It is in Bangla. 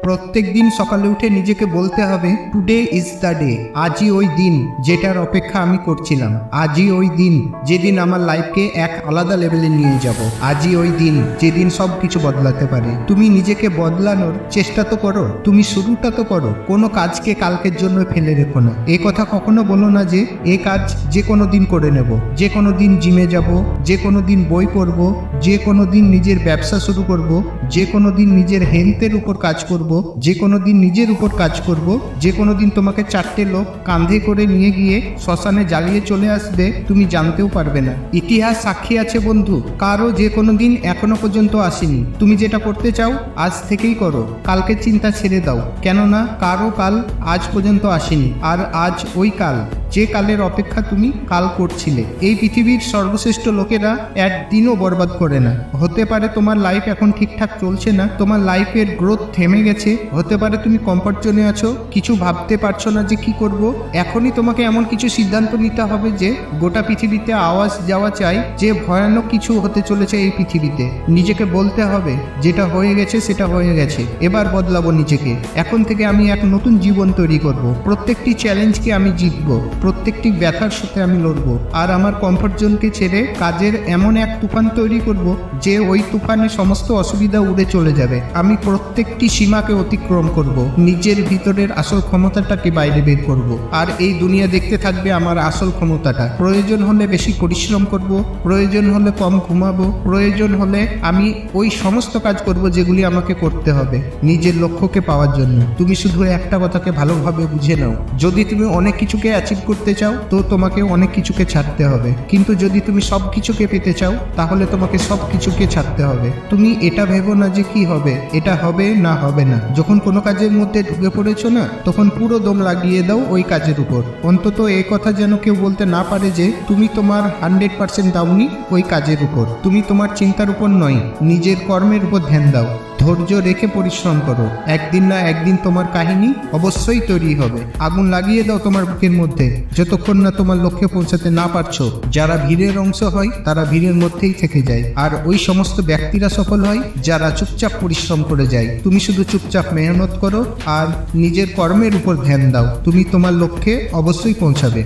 প্রত্যেক দিন সকালে উঠে নিজেকে বলতে হবে টুডে ইজ দ্য ডে। আজই ওই দিন যেটার অপেক্ষা আমি করছিলাম। আজই ওই দিন যেদিন আমার লাইফকে এক আলাদা লেভেলে নিয়ে যাব। আজই ওই দিন যেদিন সব কিছু বদলাতে পারে। তুমি নিজেকে বদলানোর চেষ্টা তো করো, তুমি শুরুটা তো করো। কোনো কাজকে কালকের জন্য ফেলে রেখো না। এ কথা কখনো বলো না যে এ কাজ যে কোনো দিন করে নেব, যে কোনো দিন জিমে যাব, যে কোনো দিন বই পড়ব, যে কোনো দিন নিজের ব্যবসা শুরু করব, যে কোনো দিন নিজের হেলথের উপর কাজ করব, যে কোনো দিন নিজের উপর কাজ করব, যে কোনো দিন তোমাকে 4টে লোক কাঁধে করে নিয়ে গিয়ে শ্মশানে জ্বালিয়ে চলে আসবে, তুমি জানতেও পারবে না। ইতিহাস সাক্ষী আছে বন্ধু, কারো যে কোনো দিন এখনো পর্যন্ত আসেনি। তুমি যেটা করতে চাও আজ থেকেই করো, কালকে চিন্তা ছেড়ে দাও। কেননা কারো কাল আজ পর্যন্ত আসেনি, আর আজ ওই কাল যে কালের অপেক্ষা তুমি কাল করছিলে। এই পৃথিবীর সর্বশ্রেষ্ঠ লোকেরা একদিনও বরবাদ করে না। হতে পারে তোমার লাইফ এখন ঠিকঠাক চলছে না, তোমার লাইফের গ্রোথ থেমে গেছে, হতে পারে তুমি কমফর্ট জোনে আছো, কিছু ভাবতে পারছো না যে কি করব। এখনই তোমাকে এমন কিছু সিদ্ধান্ত নিতে হবে যে গোটা পৃথিবীতে আওয়াজ যাওয়া চাই যে ভয়ানক কিছু হতে চলেছে এই পৃথিবীতে। নিজেকে বলতে হবে যেটা হয়ে গেছে সেটা হয়ে গেছে, এবার বদলাবো নিজেকে। এখন থেকে আমি এক নতুন জীবন তৈরি করব। প্রত্যেকটি চ্যালেঞ্জকে আমি জিতবো, প্রত্যেকটি ব্যথার সাথে আমি লড়বো, আর আমার কমফর্ট জোনকে ছেড়ে কাজের এমন এক তুফান তৈরি করব যে ওই তুফানে সমস্ত অসুবিধা উড়ে চলে যাবে। আমি প্রত্যেকটি সীমাকে অতিক্রম করব, নিজের ভিতরের আসল ক্ষমতাটাকে বাইরে বের করব, আর এই দুনিয়া দেখতে থাকবে আমার আসল ক্ষমতাটা। প্রয়োজন হলে বেশি পরিশ্রম করব, প্রয়োজন হলে কম ঘুমাবো, প্রয়োজন হলে আমি ওই সমস্ত কাজ করব যেগুলি আমাকে করতে হবে নিজের লক্ষ্যকে পাওয়ার জন্য। তুমি শুধু একটা কথাকে ভালোভাবে বুঝে নাও, যদি তুমি অনেক কিছুকে অ্যাচিভ করতে চাও তো তোমাকে অনেক কিছুকে ছাড়তে হবে, কিন্তু যদি তুমি সব কিছুকে পেতে চাও তাহলে তোমাকে সব কিছুকে ছাড়তে হবে। তুমি এটা ভেবো না যে কি হবে, এটা হবে না হবে না। যখন কোনো কাজের মধ্যে ঢুকে পড়েছো না, তখন পুরো দম লাগিয়ে দাও ওই কাজের উপর। অন্তত এই কথা যেন কেউ বলতে না পারে যে তুমি তোমার 100% দাওনি ওই কাজের উপর। তুমি তোমার চিন্তার উপর নয়, নিজের কর্মের উপর ধ্যান দাও। ধৈর্য রেখে পরিশ্রম করো, একদিন না একদিন তোমার কাহিনী অবশ্যই তৈরি হবে। আগুন লাগিয়ে দাও তোমার বুকের মধ্যে যতক্ষণ না তোমার লক্ষ্যে পৌঁছাতে না পারছো। যারা ভিড়ের অংশ হয় তারা ভিড়ের মধ্যেই থেকে যায়, আর ওই সমস্ত ব্যক্তিরা সফল হয় যারা চুপচাপ পরিশ্রম করে যায়। তুমি শুধু চুপচাপ মেহনত করো আর নিজের কর্মের উপর ধ্যান দাও, তুমি তোমার লক্ষ্যে অবশ্যই পৌঁছাবে।